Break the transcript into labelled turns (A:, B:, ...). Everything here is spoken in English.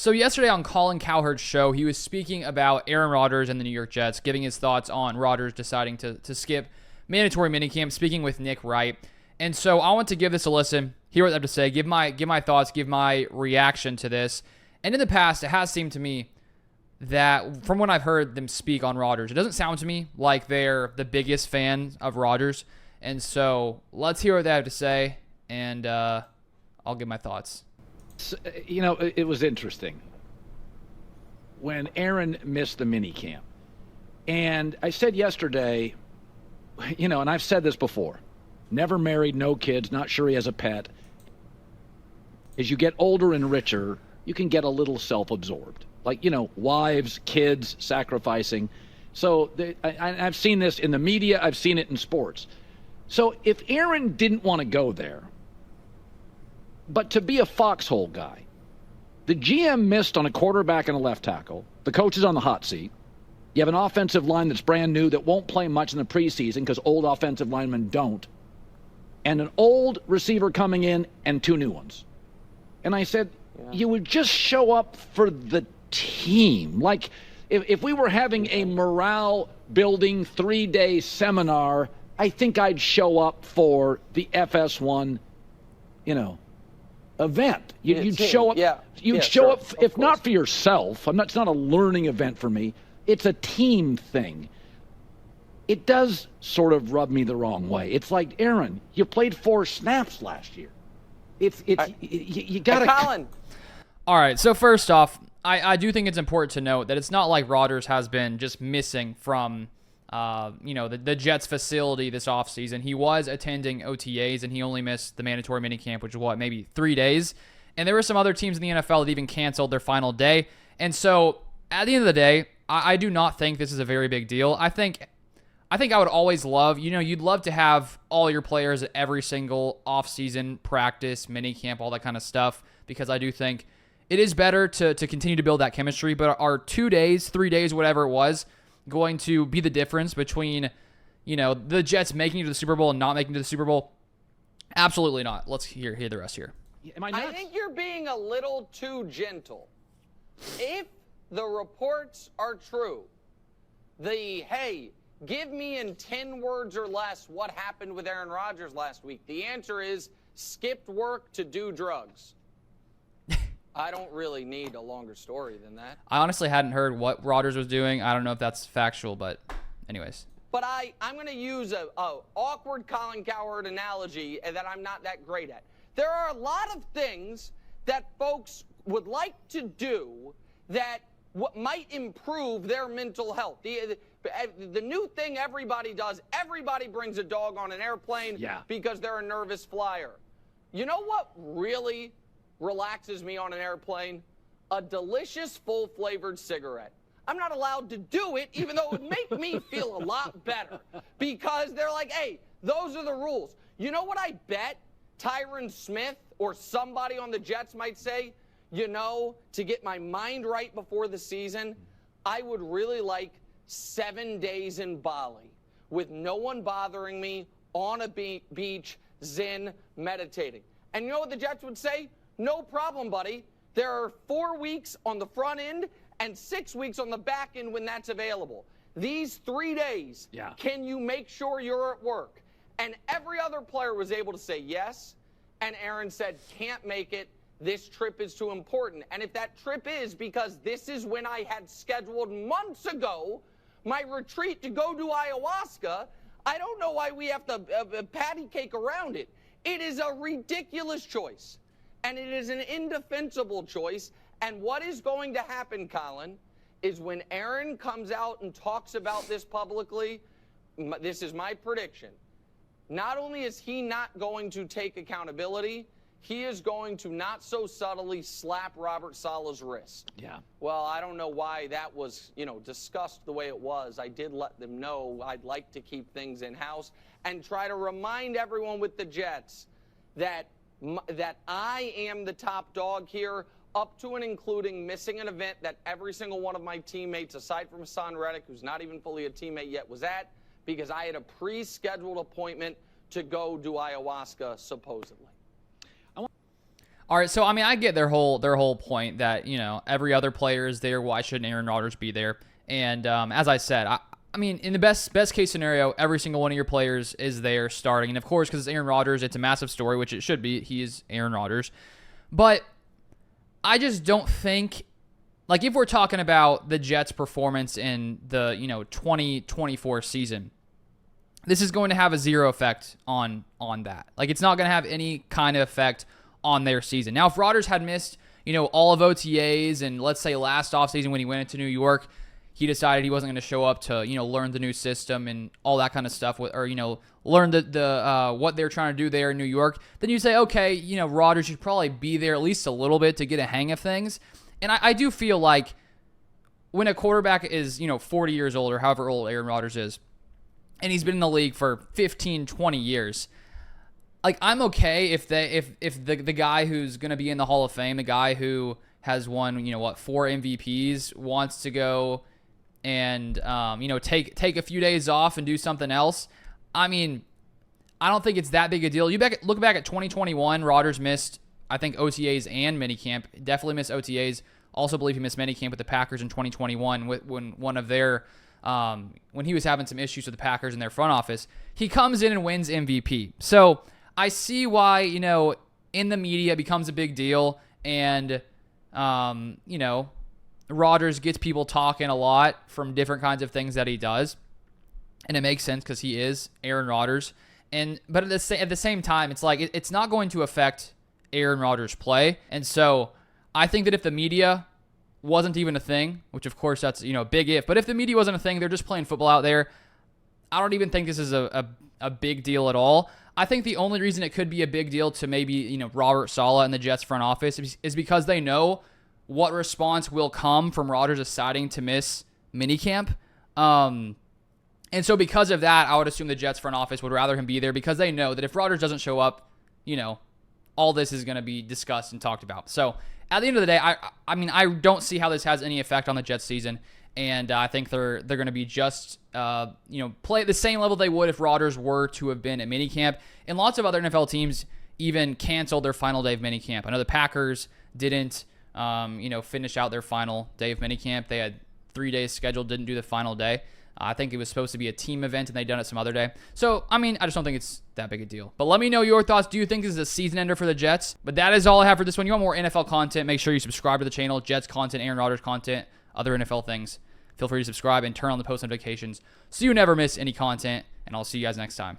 A: So yesterday on Colin Cowherd's show, he was speaking about Aaron Rodgers and the New York Jets, giving his thoughts on Rodgers deciding to skip mandatory minicamp, speaking with Nick Wright. And so I want to give this a listen, hear what they have to say, give my thoughts, give my reaction to this. And in the past, it has seemed to me that from when I've heard them speak on Rodgers, it doesn't sound to me like they're the biggest fan of Rodgers. And so let's hear what they have to say, and I'll give my thoughts.
B: You know, it was interesting when Aaron missed the mini camp. And I said yesterday, you know, and I've said this before, never married, no kids, not sure he has a pet. As you get older and richer, you can get a little self-absorbed. Like, you know, wives, kids, sacrificing. So I've seen this in the media. I've seen it in sports. So if Aaron didn't want to go there, but to be a foxhole guy, the GM missed on a quarterback and a left tackle. The coach is on the hot seat. You have an offensive line that's brand new that won't play much in the preseason because old offensive linemen don't. And an old receiver coming in and two new ones. And I said, you would just show up for the team. Like, if we were having a morale-building 3-day seminar, I think I'd show up for the FS1, you know, event. You'd show up. You'd show up, if not for yourself. It's not a learning event for me. It's a team thing. It does sort of rub me the wrong way. It's like, Aaron, you played 4 snaps last year. You got to.
C: Colin.
A: All right. So first off, I do think it's important to note that it's not like Rodgers has been just missing from the Jets facility this offseason. He was attending OTAs, and he only missed the mandatory minicamp, which is maybe 3 days. And there were some other teams in the NFL that even canceled their final day. And so at the end of the day, I do not think this is a very big deal. I think I would always love, you'd love to have all your players at every single offseason practice, minicamp, all that kind of stuff, because I do think it is better to continue to build that chemistry. But are 2 days, 3 days, whatever it was, going to be the difference between, the Jets making it to the Super Bowl and not making it to the Super Bowl? Absolutely not. Let's hear the rest here.
C: I think you're being a little too gentle. If the reports are true, hey, give me in 10 words or less what happened with Aaron Rodgers last week, the answer is skipped work to do drugs. I don't really need a longer story than that.
A: I honestly hadn't heard what Rodgers was doing. I don't know if that's factual, but anyways.
C: But I'm going to use a awkward Colin Cowherd analogy that I'm not that great at. There are a lot of things that folks would like to do that might improve their mental health. The new thing everybody does, everybody brings a dog on an airplane because they're a nervous flyer. You know what really relaxes me on an airplane? A delicious, full-flavored cigarette. I'm not allowed to do it, even though it would make me feel a lot better, because they're like, hey, those are the rules. You know what I bet Tyron Smith or somebody on the Jets might say? To get my mind right before the season, I would really like 7 days in Bali with no one bothering me, on a beach, zen, meditating. And you know what the Jets would say? No problem, buddy. There are 4 weeks on the front end and 6 weeks on the back end when that's available. These 3 days, can you make sure you're at work? And every other player was able to say yes, and Aaron said, can't make it. This trip is too important. And if that trip is because this is when I had scheduled months ago my retreat to go do ayahuasca, I don't know why we have to patty cake around it. It is a ridiculous choice, and it is an indefensible choice. And what is going to happen, Colin, is when Aaron comes out and talks about this publicly, this is my prediction, not only is he not going to take accountability, he is going to not so subtly slap Robert Saleh's wrist.
B: Yeah.
C: Well, I don't know why that was, discussed the way it was. I did let them know I'd like to keep things in-house and try to remind everyone with the Jets that I am the top dog here, up to and including missing an event that every single one of my teammates, aside from Hassan Reddick, who's not even fully a teammate yet, was at, because I had a pre-scheduled appointment to go do ayahuasca, supposedly.
A: All right, so I mean, I get their whole point that, you know, every other player is there. Why shouldn't Aaron Rodgers be there? And as I said, I mean, in the best case scenario, every single one of your players is there starting. And of course, because it's Aaron Rodgers, it's a massive story, which it should be. He is Aaron Rodgers. But I just don't think, like, if we're talking about the Jets' performance in the, 2024 season, this is going to have a zero effect on that. Like, it's not going to have any kind of effect on their season. Now, if Rodgers had missed, all of OTAs, and let's say last offseason when he went into New York, he decided he wasn't going to show up to, learn the new system and all that kind of stuff, or, learn the what they're trying to do there in New York, then you say, okay, Rodgers should probably be there at least a little bit to get a hang of things. And I do feel like when a quarterback is, 40 years old or however old Aaron Rodgers is, and he's been in the league for 15, 20 years, like, I'm okay if the guy who's going to be in the Hall of Fame, the guy who has won, 4 MVPs, wants to go and, take a few days off and do something else. I mean, I don't think it's that big a deal. Look back at 2021, Rodgers missed, I think, OTAs and minicamp. Definitely missed OTAs. Also believe he missed minicamp with the Packers in 2021 when one of their when he was having some issues with the Packers in their front office. He comes in and wins MVP. So I see why, in the media it becomes a big deal, and Rodgers gets people talking a lot from different kinds of things that he does, and it makes sense because he is Aaron Rodgers. But at the same time, it's like it's not going to affect Aaron Rodgers' play, and so I think that if the media wasn't even a thing, which of course that's a big if, but if the media wasn't a thing, they're just playing football out there. I don't even think this is a big deal at all. I think the only reason it could be a big deal to maybe Robert Saleh and the Jets front office is because they know what response will come from Rodgers deciding to miss minicamp. And so because of that, I would assume the Jets front office would rather him be there, because they know that if Rodgers doesn't show up, all this is going to be discussed and talked about. So at the end of the day, I mean, I don't see how this has any effect on the Jets season. And I think they're going to be just, play at the same level they would if Rodgers were to have been at minicamp. And lots of other NFL teams even canceled their final day of minicamp. I know the Packers didn't, finish out their final day of minicamp. They had 3 days scheduled, didn't do the final day. I think it was supposed to be a team event, and they done it some other day. So, I mean, I just don't think it's that big a deal. But let me know your thoughts. Do you think this is a season ender for the Jets? But that is all I have for this one. You want more NFL content, make sure you subscribe to the channel. Jets content, Aaron Rodgers content, other NFL things. Feel free to subscribe and turn on the post notifications so you never miss any content. And I'll see you guys next time.